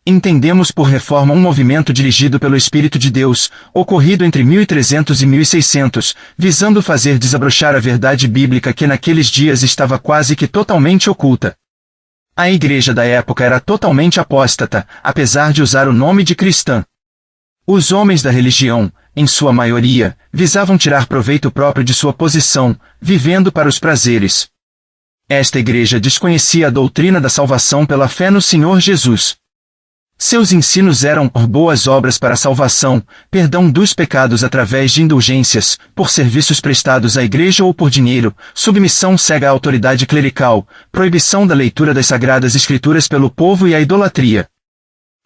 Entendemos por reforma um movimento dirigido pelo Espírito de Deus, ocorrido entre 1300 e 1600, visando fazer desabrochar a verdade bíblica que naqueles dias estava quase que totalmente oculta. A igreja da época era totalmente apóstata, apesar de usar o nome de cristã. Os homens da religião, em sua maioria, visavam tirar proveito próprio de sua posição, vivendo para os prazeres. Esta igreja desconhecia a doutrina da salvação pela fé no Senhor Jesus. Seus ensinos eram boas obras para a salvação, perdão dos pecados através de indulgências, por serviços prestados à igreja ou por dinheiro, submissão cega à autoridade clerical, proibição da leitura das sagradas escrituras pelo povo e a idolatria.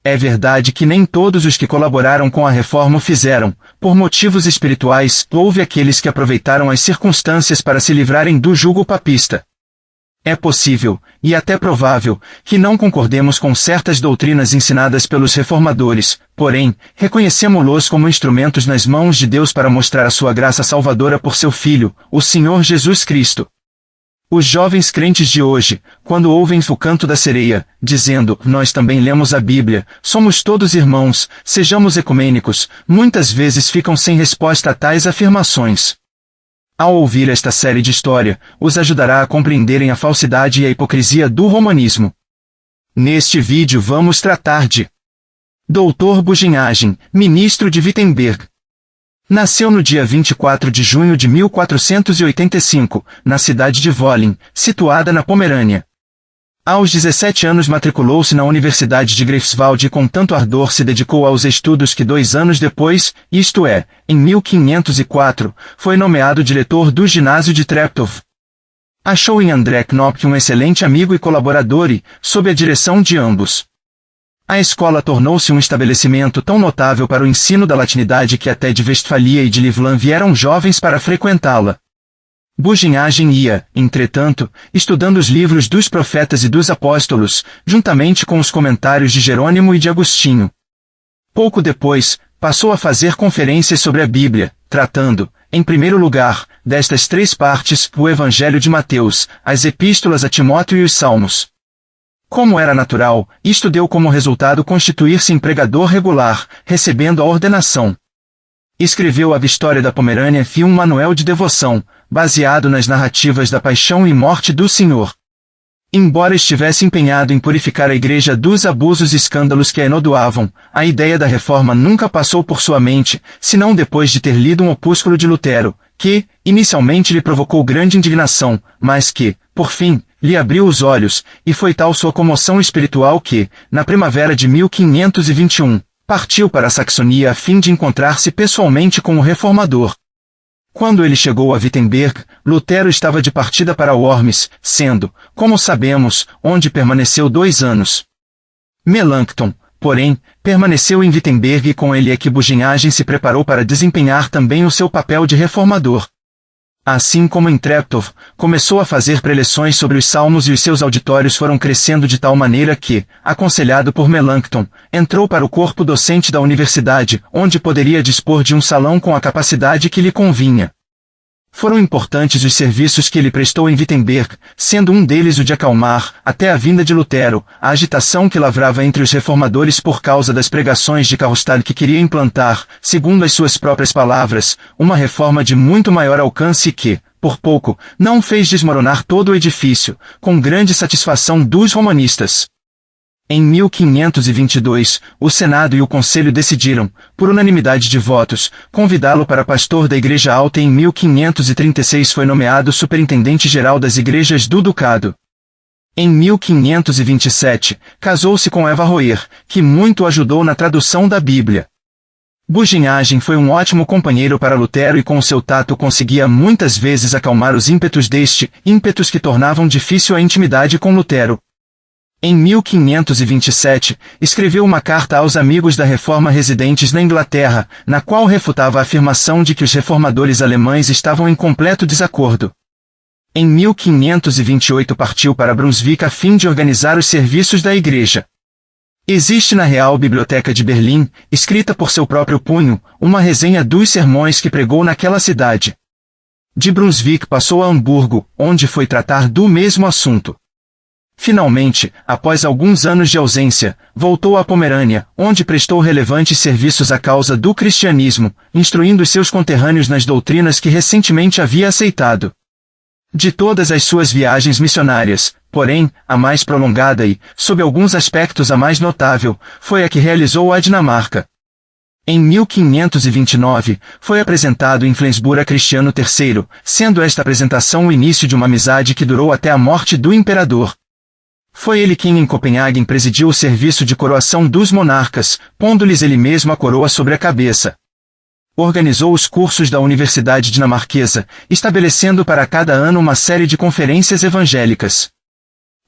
É verdade que nem todos os que colaboraram com a reforma o fizeram, por motivos espirituais, houve aqueles que aproveitaram as circunstâncias para se livrarem do jugo papista. É possível, e até provável, que não concordemos com certas doutrinas ensinadas pelos reformadores, porém, reconhecemo-los como instrumentos nas mãos de Deus para mostrar a sua graça salvadora por seu Filho, o Senhor Jesus Cristo. Os jovens crentes de hoje, quando ouvem o canto da sereia, dizendo, nós também lemos a Bíblia, somos todos irmãos, sejamos ecumênicos, muitas vezes ficam sem resposta a tais afirmações. Ao ouvir esta série de história, os ajudará a compreenderem a falsidade e a hipocrisia do romanismo. Neste vídeo vamos tratar de Dr. Bugenhagen, ministro de Wittenberg. Nasceu no dia 24 de junho de 1485, na cidade de Wollin, situada na Pomerânia. Aos 17 anos matriculou-se na Universidade de Greifswald e com tanto ardor se dedicou aos estudos que 2 anos depois, isto é, em 1504, foi nomeado diretor do ginásio de Treptow. Achou em André Knopf um excelente amigo e colaborador e, sob a direção de ambos, a escola tornou-se um estabelecimento tão notável para o ensino da latinidade que até de Westfalia e de Livland vieram jovens para frequentá-la. Bugenhagen ia, entretanto, estudando os livros dos profetas e dos apóstolos, juntamente com os comentários de Jerônimo e de Agostinho. Pouco depois, passou a fazer conferências sobre a Bíblia, tratando, em primeiro lugar, destas 3 partes, o Evangelho de Mateus, as epístolas a Timóteo e os Salmos. Como era natural, isto deu como resultado constituir-se em pregador regular, recebendo a ordenação. Escreveu a História da Pomerânia e um manual de devoção, baseado nas narrativas da paixão e morte do Senhor. Embora estivesse empenhado em purificar a igreja dos abusos e escândalos que a enodoavam, a ideia da reforma nunca passou por sua mente, senão depois de ter lido um opúsculo de Lutero, que, inicialmente lhe provocou grande indignação, mas que, por fim, lhe abriu os olhos, e foi tal sua comoção espiritual que, na primavera de 1521, partiu para a Saxonia a fim de encontrar-se pessoalmente com o reformador. Quando ele chegou a Wittenberg, Lutero estava de partida para Worms, sendo, como sabemos, onde permaneceu 2 anos. Melanchthon, porém, permaneceu em Wittenberg e com ele é que Bugenhagen se preparou para desempenhar também o seu papel de reformador. Assim como em Treptow, começou a fazer preleções sobre os salmos e os seus auditórios foram crescendo de tal maneira que, aconselhado por Melanchthon, entrou para o corpo docente da universidade, onde poderia dispor de um salão com a capacidade que lhe convinha. Foram importantes os serviços que ele prestou em Wittenberg, sendo um deles o de acalmar, até a vinda de Lutero, a agitação que lavrava entre os reformadores por causa das pregações de Karlstadt que queria implantar, segundo as suas próprias palavras, uma reforma de muito maior alcance que, por pouco, não fez desmoronar todo o edifício, com grande satisfação dos romanistas. Em 1522, o Senado e o Conselho decidiram, por unanimidade de votos, convidá-lo para pastor da Igreja Alta e em 1536 foi nomeado superintendente-geral das igrejas do Ducado. Em 1527, casou-se com Eva Roer, que muito ajudou na tradução da Bíblia. Bugenhagen foi um ótimo companheiro para Lutero e com o seu tato conseguia muitas vezes acalmar os ímpetos deste, ímpetos que tornavam difícil a intimidade com Lutero. Em 1527, escreveu uma carta aos amigos da Reforma residentes na Inglaterra, na qual refutava a afirmação de que os reformadores alemães estavam em completo desacordo. Em 1528 partiu para Brunswick a fim de organizar os serviços da igreja. Existe na Real Biblioteca de Berlim, escrita por seu próprio punho, uma resenha dos sermões que pregou naquela cidade. De Brunswick passou a Hamburgo, onde foi tratar do mesmo assunto. Finalmente, após alguns anos de ausência, voltou à Pomerânia, onde prestou relevantes serviços à causa do cristianismo, instruindo seus conterrâneos nas doutrinas que recentemente havia aceitado. De todas as suas viagens missionárias, porém, a mais prolongada e, sob alguns aspectos a mais notável, foi a que realizou à Dinamarca. Em 1529, foi apresentado em Flensburg a Cristiano III, sendo esta apresentação o início de uma amizade que durou até a morte do imperador. Foi ele quem em Copenhague presidiu o serviço de coroação dos monarcas, pondo-lhes ele mesmo a coroa sobre a cabeça. Organizou os cursos da Universidade Dinamarquesa, estabelecendo para cada ano uma série de conferências evangélicas.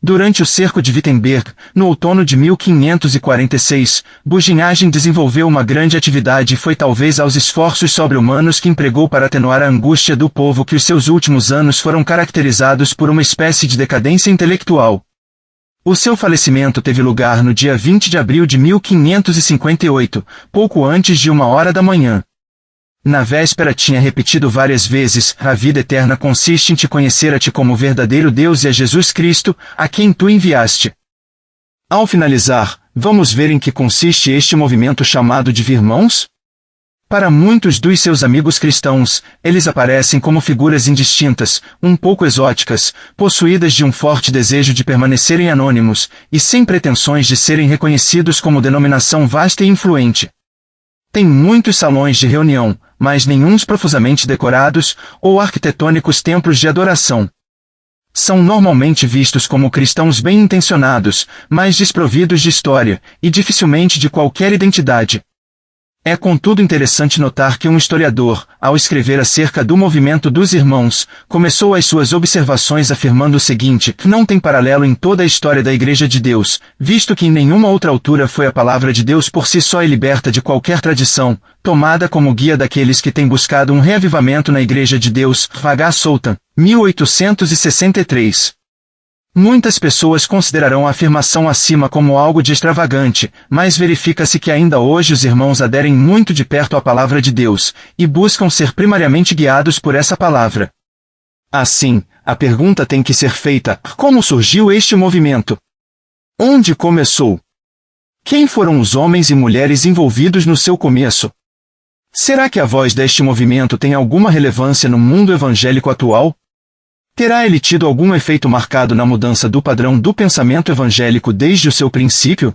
Durante o cerco de Wittenberg, no outono de 1546, Buggenhagen desenvolveu uma grande atividade e foi talvez aos esforços sobre-humanos que empregou para atenuar a angústia do povo que os seus últimos anos foram caracterizados por uma espécie de decadência intelectual. O seu falecimento teve lugar no dia 20 de abril de 1558, pouco antes de 1h da manhã. Na véspera tinha repetido várias vezes: a vida eterna consiste em te conhecer a ti como verdadeiro Deus e a Jesus Cristo, a quem tu enviaste. Ao finalizar, vamos ver em que consiste este movimento chamado de Irmãos? Para muitos dos seus amigos cristãos, eles aparecem como figuras indistintas, um pouco exóticas, possuídas de um forte desejo de permanecerem anônimos, e sem pretensões de serem reconhecidos como denominação vasta e influente. Tem muitos salões de reunião, mas nenhuns profusamente decorados, ou arquitetônicos templos de adoração. São normalmente vistos como cristãos bem-intencionados, mas desprovidos de história, e dificilmente de qualquer identidade. É contudo interessante notar que um historiador, ao escrever acerca do movimento dos irmãos, começou as suas observações afirmando o seguinte: não tem paralelo em toda a história da Igreja de Deus, visto que em nenhuma outra altura foi a palavra de Deus por si só e liberta de qualquer tradição, tomada como guia daqueles que têm buscado um reavivamento na Igreja de Deus. H. Sultan, 1863. Muitas pessoas considerarão a afirmação acima como algo de extravagante, mas verifica-se que ainda hoje os irmãos aderem muito de perto à palavra de Deus, e buscam ser primariamente guiados por essa palavra. Assim, a pergunta tem que ser feita: como surgiu este movimento? Onde começou? Quem foram os homens e mulheres envolvidos no seu começo? Será que a voz deste movimento tem alguma relevância no mundo evangélico atual? Terá ele tido algum efeito marcado na mudança do padrão do pensamento evangélico desde o seu princípio?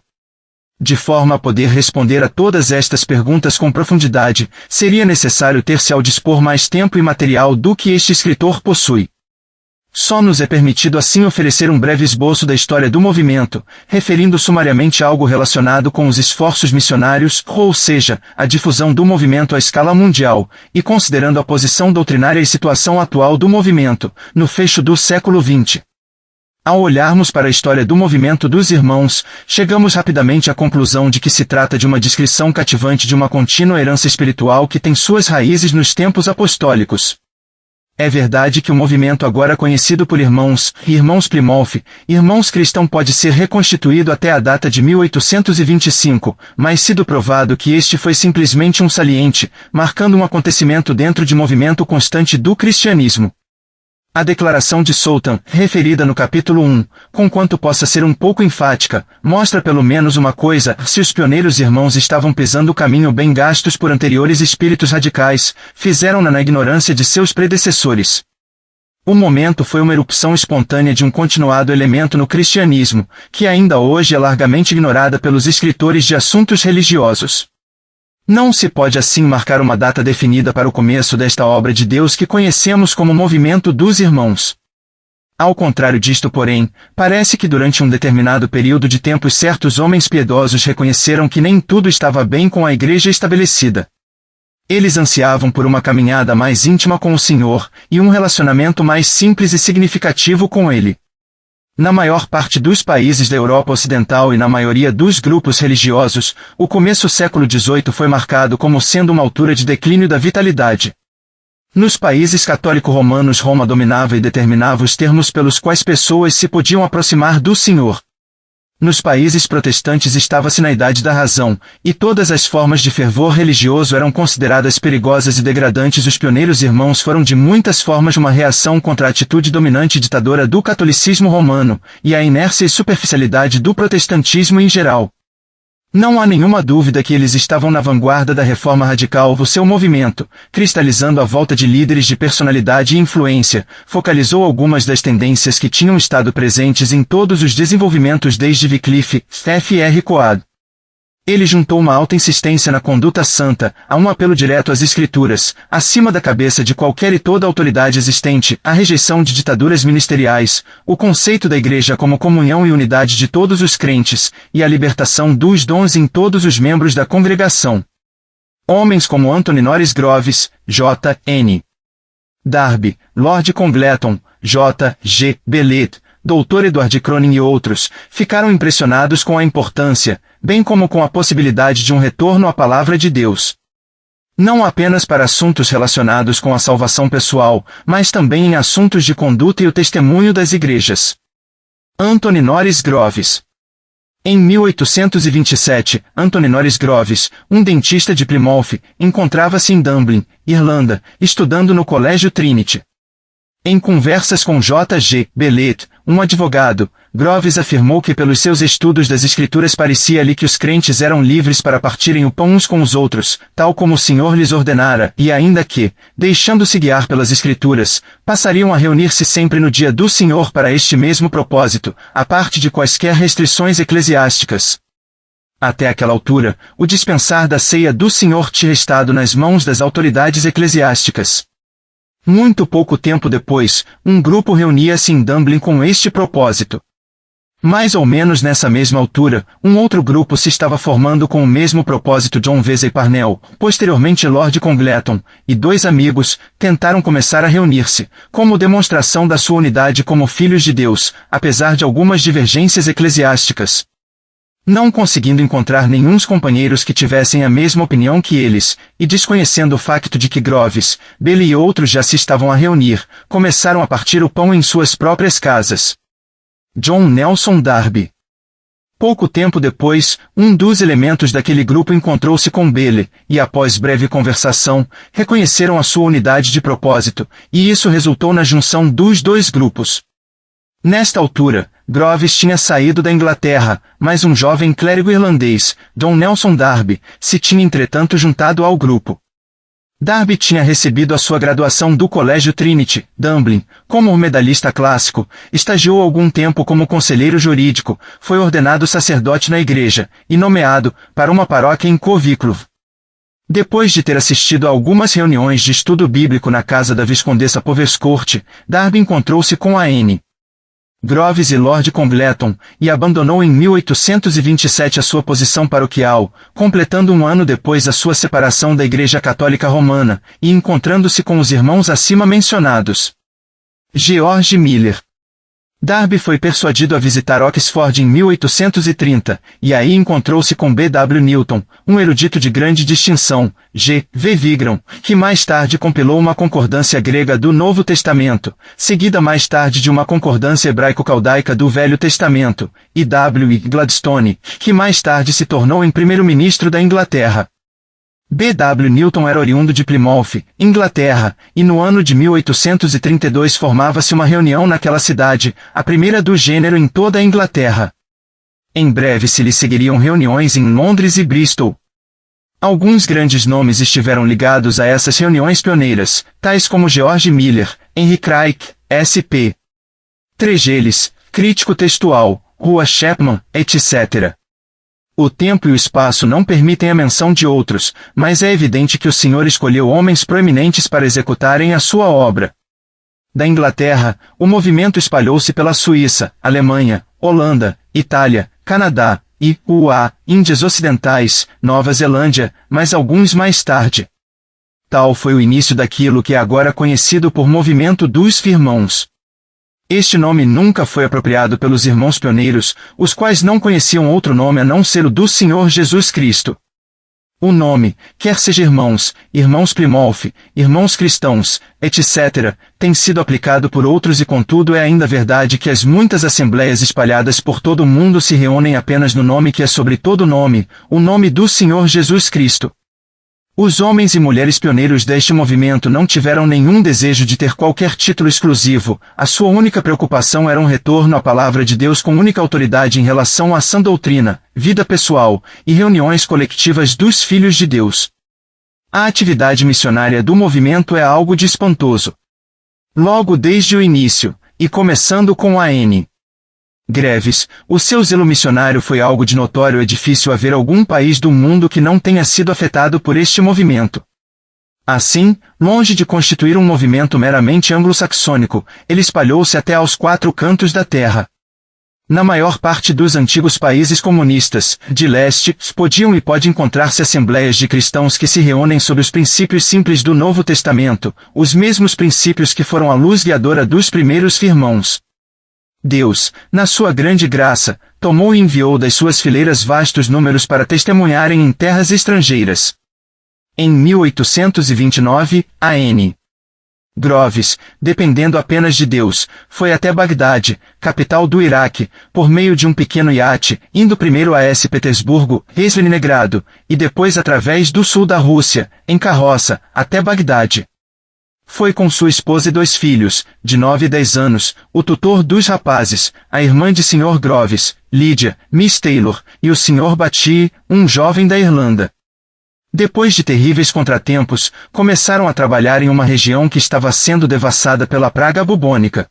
De forma a poder responder a todas estas perguntas com profundidade, seria necessário ter-se ao dispor mais tempo e material do que este escritor possui. Só nos é permitido assim oferecer um breve esboço da história do movimento, referindo sumariamente algo relacionado com os esforços missionários, ou seja, a difusão do movimento à escala mundial, e considerando a posição doutrinária e situação atual do movimento, no fecho do século XX. Ao olharmos para a história do movimento dos irmãos, chegamos rapidamente à conclusão de que se trata de uma descrição cativante de uma contínua herança espiritual que tem suas raízes nos tempos apostólicos. É verdade que o movimento agora conhecido por Irmãos Plymouth, Irmãos Cristão pode ser reconstituído até a data de 1825, mas sido provado que este foi simplesmente um saliente, marcando um acontecimento dentro de movimento constante do cristianismo. A declaração de Sultan, referida no capítulo 1, conquanto possa ser um pouco enfática, mostra pelo menos uma coisa: se os pioneiros irmãos estavam pisando o caminho bem gastos por anteriores espíritos radicais, fizeram-na na ignorância de seus predecessores. O momento foi uma erupção espontânea de um continuado elemento no cristianismo, que ainda hoje é largamente ignorada pelos escritores de assuntos religiosos. Não se pode assim marcar uma data definida para o começo desta obra de Deus que conhecemos como movimento dos irmãos. Ao contrário disto, porém, parece que durante um determinado período de tempo certos homens piedosos reconheceram que nem tudo estava bem com a igreja estabelecida. Eles ansiavam por uma caminhada mais íntima com o Senhor, e um relacionamento mais simples e significativo com Ele. Na maior parte dos países da Europa Ocidental e na maioria dos grupos religiosos, o começo do século XVIII foi marcado como sendo uma altura de declínio da vitalidade. Nos países católico-romanos, Roma dominava e determinava os termos pelos quais pessoas se podiam aproximar do Senhor. nos países protestantes estava-se na idade da razão, e todas as formas de fervor religioso eram consideradas perigosas e degradantes. Os pioneiros irmãos foram de muitas formas uma reação contra a atitude dominante e ditadora do catolicismo romano, e a inércia e superficialidade do protestantismo em geral. Não há nenhuma dúvida que eles estavam na vanguarda da reforma radical. O seu movimento, cristalizando à volta de líderes de personalidade e influência, focalizou algumas das tendências que tinham estado presentes em todos os desenvolvimentos desde Wycliffe, F.R. Coad. Ele juntou uma alta insistência na conduta santa, a um apelo direto às Escrituras, acima da cabeça de qualquer e toda autoridade existente, a rejeição de ditaduras ministeriais, o conceito da Igreja como comunhão e unidade de todos os crentes, e a libertação dos dons em todos os membros da congregação. Homens como Anthony Norris Groves, J. N. Darby, Lord Congleton, J. G. Bellet, Dr. Edward Cronin e outros, ficaram impressionados com a importância, bem como com a possibilidade de um retorno à Palavra de Deus. Não apenas para assuntos relacionados com a salvação pessoal, mas também em assuntos de conduta e o testemunho das igrejas. Anthony Norris Groves. Em 1827, Anthony Norris Groves, um dentista de Plymouth, encontrava-se em Dublin, Irlanda, estudando no Colégio Trinity. Em conversas com J. G. Bellet, um advogado, Groves afirmou que pelos seus estudos das Escrituras parecia-lhe que os crentes eram livres para partirem o pão uns com os outros, tal como o Senhor lhes ordenara, e ainda que, deixando-se guiar pelas Escrituras, passariam a reunir-se sempre no dia do Senhor para este mesmo propósito, à parte de quaisquer restrições eclesiásticas. Até aquela altura, o dispensar da ceia do Senhor tinha estado nas mãos das autoridades eclesiásticas. Muito pouco tempo depois, um grupo reunia-se em Dublin com este propósito. Mais ou menos nessa mesma altura, um outro grupo se estava formando com o mesmo propósito. John Vesey Parnell, posteriormente Lord Congleton, e dois amigos, tentaram começar a reunir-se, como demonstração da sua unidade como filhos de Deus, apesar de algumas divergências eclesiásticas. Não conseguindo encontrar nenhum companheiros que tivessem a mesma opinião que eles, e desconhecendo o facto de que Groves, Bailey e outros já se estavam a reunir, começaram a partir o pão em suas próprias casas. John Nelson Darby. Pouco tempo depois, um dos elementos daquele grupo encontrou-se com Bailey, e após breve conversação, reconheceram a sua unidade de propósito, e isso resultou na junção dos dois grupos. Nesta altura, Groves tinha saído da Inglaterra, mas um jovem clérigo irlandês, John Nelson Darby, se tinha entretanto juntado ao grupo. Darby tinha recebido a sua graduação do Colégio Trinity, Dublin, como um medalhista clássico, estagiou algum tempo como conselheiro jurídico, foi ordenado sacerdote na igreja, e nomeado, para uma paróquia em Cowicklow. Depois de ter assistido a algumas reuniões de estudo bíblico na casa da Viscondessa Poverscourt, Darby encontrou-se com a N. Groves e Lord Congleton, e abandonou em 1827 a sua posição paroquial, completando um ano depois a sua separação da Igreja Católica Romana, e encontrando-se com os irmãos acima mencionados. George Miller. Darby foi persuadido a visitar Oxford em 1830, e aí encontrou-se com B. W. Newton, um erudito de grande distinção, G. V. Vigran, que mais tarde compilou uma concordância grega do Novo Testamento, seguida mais tarde de uma concordância hebraico-caldaica do Velho Testamento, e W. Gladstone, que mais tarde se tornou em primeiro-ministro da Inglaterra. B. W. Newton era oriundo de Plymouth, Inglaterra, e no ano de 1832 formava-se uma reunião naquela cidade, a primeira do gênero em toda a Inglaterra. Em breve se lhe seguiriam reuniões em Londres e Bristol. Alguns grandes nomes estiveram ligados a essas reuniões pioneiras, tais como George Miller, Henry Craik, S.P. Tregellis, crítico textual, Rua Chapman, etc. O tempo e o espaço não permitem a menção de outros, mas é evidente que o Senhor escolheu homens proeminentes para executarem a sua obra. Da Inglaterra, o movimento espalhou-se pela Suíça, Alemanha, Holanda, Itália, Canadá, e, Índias Ocidentais, Nova Zelândia, mas alguns mais tarde. Tal foi o início daquilo que é agora conhecido por Movimento dos Irmãos. Este nome nunca foi apropriado pelos irmãos pioneiros, os quais não conheciam outro nome a não ser o do Senhor Jesus Cristo. O nome, quer seja irmãos, irmãos Plymouth, irmãos cristãos, etc., tem sido aplicado por outros e contudo é ainda verdade que as muitas assembleias espalhadas por todo o mundo se reúnem apenas no nome que é sobre todo nome, o nome do Senhor Jesus Cristo. Os homens e mulheres pioneiros deste movimento não tiveram nenhum desejo de ter qualquer título exclusivo, a sua única preocupação era um retorno à palavra de Deus com única autoridade em relação à sã doutrina, vida pessoal, e reuniões coletivas dos filhos de Deus. A atividade missionária do movimento é algo de espantoso. Logo desde o início, e começando com a N. Greves, o seu zelo missionário foi algo de notório. É difícil haver algum país do mundo que não tenha sido afetado por este movimento. Assim, longe de constituir um movimento meramente anglo-saxônico, ele espalhou-se até aos 4 cantos da terra. Na maior parte dos antigos países comunistas, de leste, podiam e pode encontrar-se assembleias de cristãos que se reúnem sob os princípios simples do Novo Testamento, os mesmos princípios que foram a luz guiadora dos primeiros irmãos. Deus, na sua grande graça, tomou e enviou das suas fileiras vastos números para testemunharem em terras estrangeiras. Em 1829, a N. Groves, dependendo apenas de Deus, foi até Bagdade, capital do Iraque, por meio de um pequeno iate, indo primeiro a S. Petersburgo, ex-Leningrado, e depois através do sul da Rússia, em carroça, até Bagdade. Foi com sua esposa e 2 filhos, de 9 e 10 anos, o tutor dos rapazes, a irmã de Sr. Groves, Lydia, Miss Taylor, e o Sr. Batty, um jovem da Irlanda. Depois de terríveis contratempos, começaram a trabalhar em uma região que estava sendo devassada pela praga bubônica.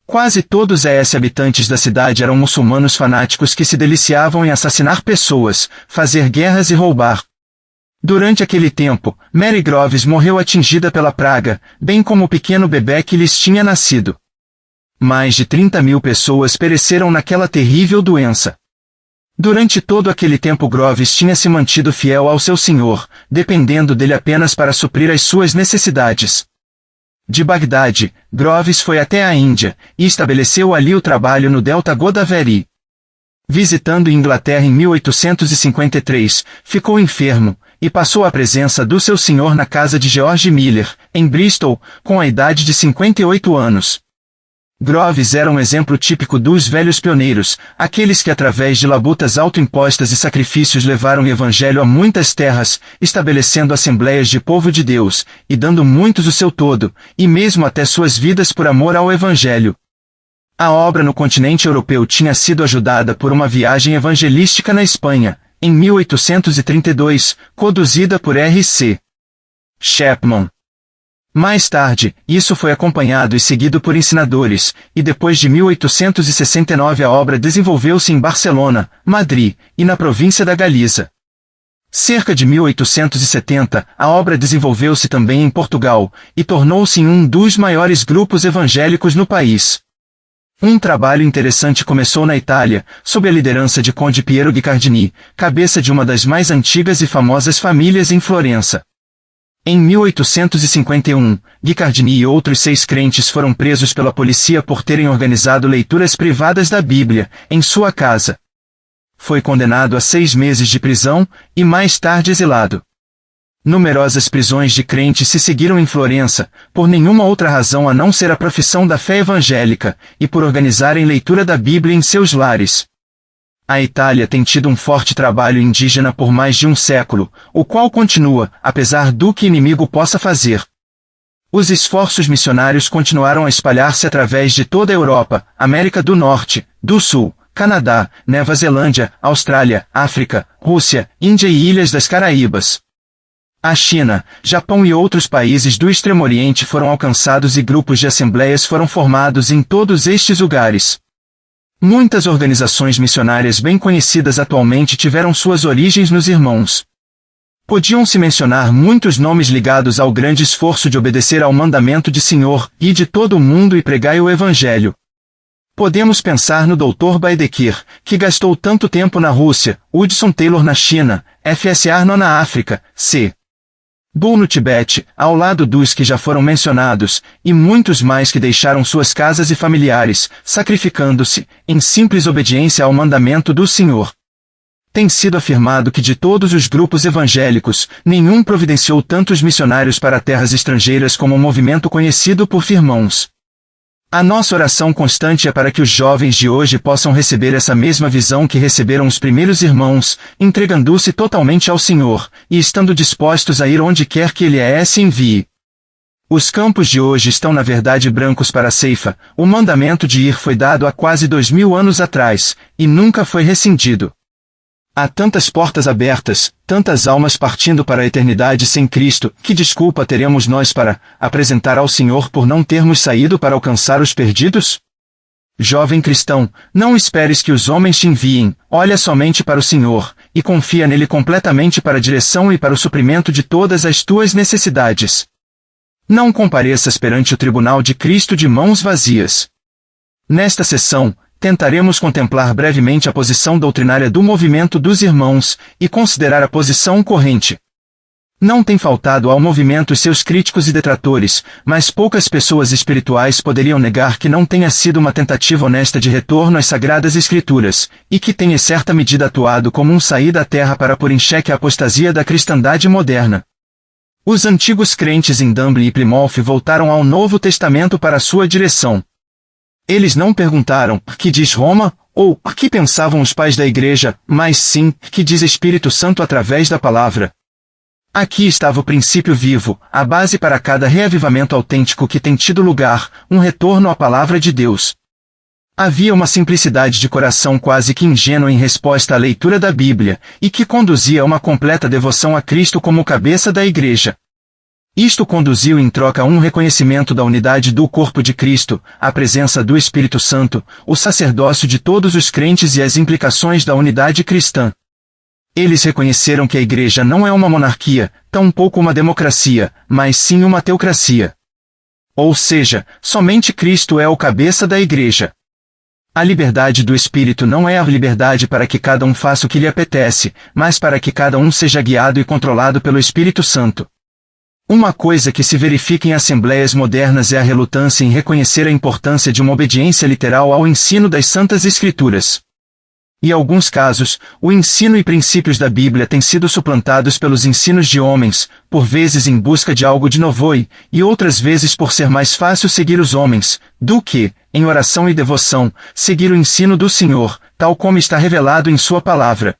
Quase todos os habitantes da cidade eram muçulmanos fanáticos que se deliciavam em assassinar pessoas, fazer guerras e roubar. Durante aquele tempo, Mary Groves morreu atingida pela praga, bem como o pequeno bebê que lhes tinha nascido. Mais de 30.000 pessoas pereceram naquela terrível doença. Durante todo aquele tempo Groves tinha se mantido fiel ao seu senhor, dependendo dele apenas para suprir as suas necessidades. De Bagdade, Groves foi até a Índia, e estabeleceu ali o trabalho no Delta Godavari. Visitando Inglaterra em 1853, ficou enfermo, e passou a presença do seu senhor na casa de George Miller, em Bristol, com a idade de 58 anos. Groves era um exemplo típico dos velhos pioneiros, aqueles que através de labutas autoimpostas e sacrifícios levaram o evangelho a muitas terras, estabelecendo assembleias de povo de Deus, e dando muitos o seu todo, e mesmo até suas vidas por amor ao evangelho. A obra no continente europeu tinha sido ajudada por uma viagem evangelística na Espanha, em 1832, conduzida por R.C. Chapman. Mais tarde, isso foi acompanhado e seguido por ensinadores, e depois de 1869 a obra desenvolveu-se em Barcelona, Madrid, e na província da Galiza. Cerca de 1870, a obra desenvolveu-se também em Portugal, e tornou-se um dos maiores grupos evangélicos no país. Um trabalho interessante começou na Itália, sob a liderança de Conde Piero Guicciardini, cabeça de uma das mais antigas e famosas famílias em Florença. Em 1851, Guicciardini e outros 6 crentes foram presos pela polícia por terem organizado leituras privadas da Bíblia, em sua casa. Foi condenado a 6 meses de prisão, e mais tarde exilado. Numerosas prisões de crentes se seguiram em Florença, por nenhuma outra razão a não ser a profissão da fé evangélica, e por organizarem leitura da Bíblia em seus lares. A Itália tem tido um forte trabalho indígena por mais de um século, o qual continua, apesar do que o inimigo possa fazer. Os esforços missionários continuaram a espalhar-se através de toda a Europa, América do Norte, do Sul, Canadá, Nova Zelândia, Austrália, África, Rússia, Índia e Ilhas das Caraíbas. A China, Japão e outros países do Extremo Oriente foram alcançados e grupos de assembleias foram formados em todos estes lugares. Muitas organizações missionárias bem conhecidas atualmente tiveram suas origens nos irmãos. Podiam-se mencionar muitos nomes ligados ao grande esforço de obedecer ao mandamento de Senhor, e de todo o mundo e pregai o Evangelho. Podemos pensar no Dr. Baedeker, que gastou tanto tempo na Rússia, Hudson Taylor na China, F.S. Arno na África, C. Bull no Tibete, ao lado dos que já foram mencionados, e muitos mais que deixaram suas casas e familiares, sacrificando-se, em simples obediência ao mandamento do Senhor. Tem sido afirmado que de todos os grupos evangélicos, nenhum providenciou tantos missionários para terras estrangeiras como o movimento conhecido por Firmãos. A nossa oração constante é para que os jovens de hoje possam receber essa mesma visão que receberam os primeiros irmãos, entregando-se totalmente ao Senhor, e estando dispostos a ir onde quer que Ele se envie. Os campos de hoje estão na verdade brancos para a ceifa. O mandamento de ir foi dado há quase 2000 anos atrás, e nunca foi rescindido. Há tantas portas abertas, tantas almas partindo para a eternidade sem Cristo, que desculpa teremos nós para apresentar ao Senhor por não termos saído para alcançar os perdidos? Jovem cristão, não esperes que os homens te enviem, olha somente para o Senhor, e confia nele completamente para a direção e para o suprimento de todas as tuas necessidades. Não compareças perante o tribunal de Cristo de mãos vazias. Nesta sessão, tentaremos contemplar brevemente a posição doutrinária do movimento dos irmãos e considerar a posição corrente. Não tem faltado ao movimento seus críticos e detratores, mas poucas pessoas espirituais poderiam negar que não tenha sido uma tentativa honesta de retorno às Sagradas Escrituras, e que tenha em certa medida atuado como um saída à terra para pôr em xeque a apostasia da cristandade moderna. Os antigos crentes em Dublin e Plymouth voltaram ao Novo Testamento para sua direção. Eles não perguntaram, que diz Roma, ou, que pensavam os pais da igreja, mas sim, que diz Espírito Santo através da palavra. Aqui estava o princípio vivo, a base para cada reavivamento autêntico que tem tido lugar, um retorno à palavra de Deus. Havia uma simplicidade de coração quase que ingênua em resposta à leitura da Bíblia, e que conduzia a uma completa devoção a Cristo como cabeça da igreja. Isto conduziu em troca a um reconhecimento da unidade do corpo de Cristo, a presença do Espírito Santo, o sacerdócio de todos os crentes e as implicações da unidade cristã. Eles reconheceram que a igreja não é uma monarquia, tampouco uma democracia, mas sim uma teocracia. Ou seja, somente Cristo é o cabeça da igreja. A liberdade do Espírito não é a liberdade para que cada um faça o que lhe apetece, mas para que cada um seja guiado e controlado pelo Espírito Santo. Uma coisa que se verifica em assembleias modernas é a relutância em reconhecer a importância de uma obediência literal ao ensino das Santas Escrituras. Em alguns casos, o ensino e princípios da Bíblia têm sido suplantados pelos ensinos de homens, por vezes em busca de algo de novo e outras vezes por ser mais fácil seguir os homens, do que, em oração e devoção, seguir o ensino do Senhor, tal como está revelado em sua palavra.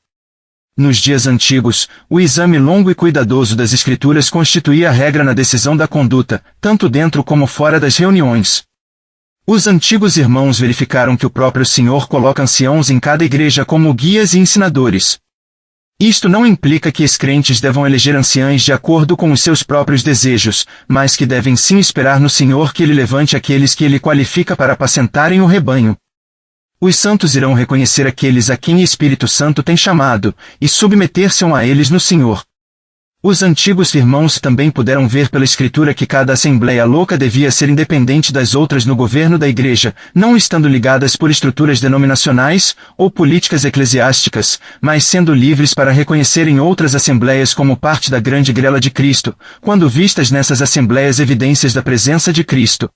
Nos dias antigos, o exame longo e cuidadoso das Escrituras constituía a regra na decisão da conduta, tanto dentro como fora das reuniões. Os antigos irmãos verificaram que o próprio Senhor coloca anciãos em cada igreja como guias e ensinadores. Isto não implica que os crentes devam eleger anciães de acordo com os seus próprios desejos, mas que devem sim esperar no Senhor que Ele levante aqueles que Ele qualifica para apacentarem o rebanho. Os santos irão reconhecer aqueles a quem o Espírito Santo tem chamado, e submeter-se a eles no Senhor. Os antigos irmãos também puderam ver pela Escritura que cada assembleia louca devia ser independente das outras no governo da igreja, não estando ligadas por estruturas denominacionais ou políticas eclesiásticas, mas sendo livres para reconhecerem outras assembleias como parte da grande grela de Cristo, quando vistas nessas assembleias evidências da presença de Cristo.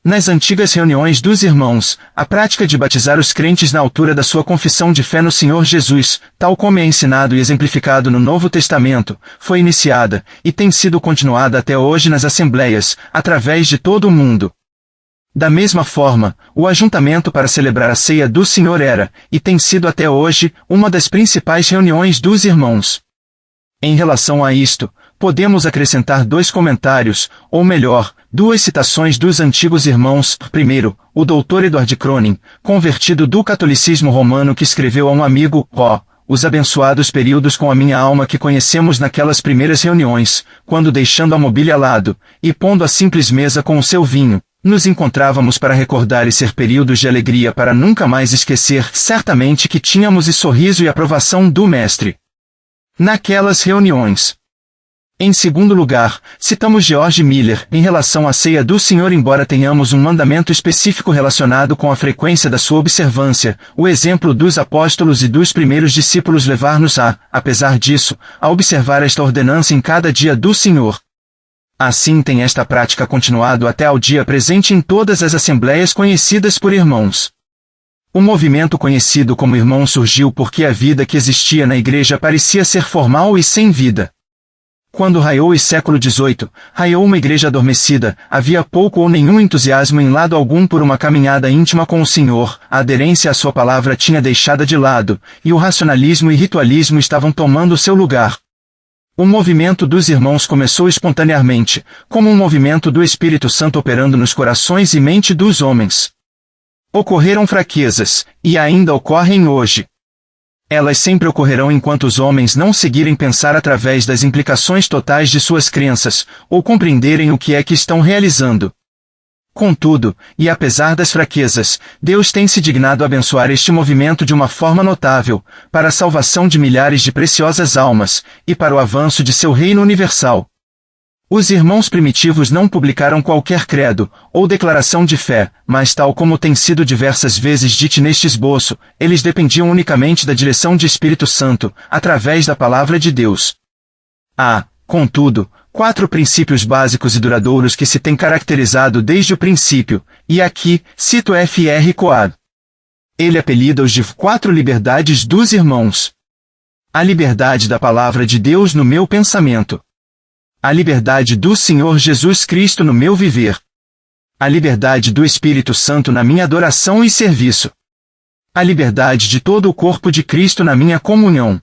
Nas antigas reuniões dos irmãos, a prática de batizar os crentes na altura da sua confissão de fé no Senhor Jesus, tal como é ensinado e exemplificado no Novo Testamento, foi iniciada, e tem sido continuada até hoje nas assembleias, através de todo o mundo. Da mesma forma, o ajuntamento para celebrar a ceia do Senhor era, e tem sido até hoje, uma das principais reuniões dos irmãos. Em relação a isto, podemos acrescentar dois comentários, ou melhor, duas citações dos antigos irmãos. Primeiro, o Dr. Edward Cronin, convertido do catolicismo romano, que escreveu a um amigo, os abençoados períodos com a minha alma que conhecemos naquelas primeiras reuniões, quando deixando a mobília ao lado, e pondo a simples mesa com o seu vinho, nos encontrávamos para recordar e ser períodos de alegria para nunca mais esquecer, certamente que tínhamos e sorriso e aprovação do Mestre naquelas reuniões. Em segundo lugar, citamos George Miller, em relação à ceia do Senhor. Embora tenhamos um mandamento específico relacionado com a frequência da sua observância, o exemplo dos apóstolos e dos primeiros discípulos levar-nos apesar disso, a observar esta ordenança em cada dia do Senhor. Assim tem esta prática continuado até ao dia presente em todas as assembleias conhecidas por irmãos. O movimento conhecido como Irmão surgiu porque a vida que existia na igreja parecia ser formal e sem vida. Quando raiou o século XVIII, raiou uma igreja adormecida, havia pouco ou nenhum entusiasmo em lado algum por uma caminhada íntima com o Senhor, a aderência à sua palavra tinha deixado de lado, e o racionalismo e ritualismo estavam tomando seu lugar. O movimento dos irmãos começou espontaneamente, como um movimento do Espírito Santo operando nos corações e mente dos homens. Ocorreram fraquezas, e ainda ocorrem hoje. Elas sempre ocorrerão enquanto os homens não seguirem pensar através das implicações totais de suas crenças, ou compreenderem o que é que estão realizando. Contudo, e apesar das fraquezas, Deus tem se dignado abençoar este movimento de uma forma notável, para a salvação de milhares de preciosas almas, e para o avanço de seu reino universal. Os irmãos primitivos não publicaram qualquer credo, ou declaração de fé, mas tal como tem sido diversas vezes dito neste esboço, eles dependiam unicamente da direção de Espírito Santo, através da Palavra de Deus. Há, contudo, 4 princípios básicos e duradouros que se têm caracterizado desde o princípio, e aqui, cito F.R. Coad. Ele apelida-os de 4 liberdades dos irmãos. A liberdade da Palavra de Deus no meu pensamento. A liberdade do Senhor Jesus Cristo no meu viver. A liberdade do Espírito Santo na minha adoração e serviço. A liberdade de todo o corpo de Cristo na minha comunhão.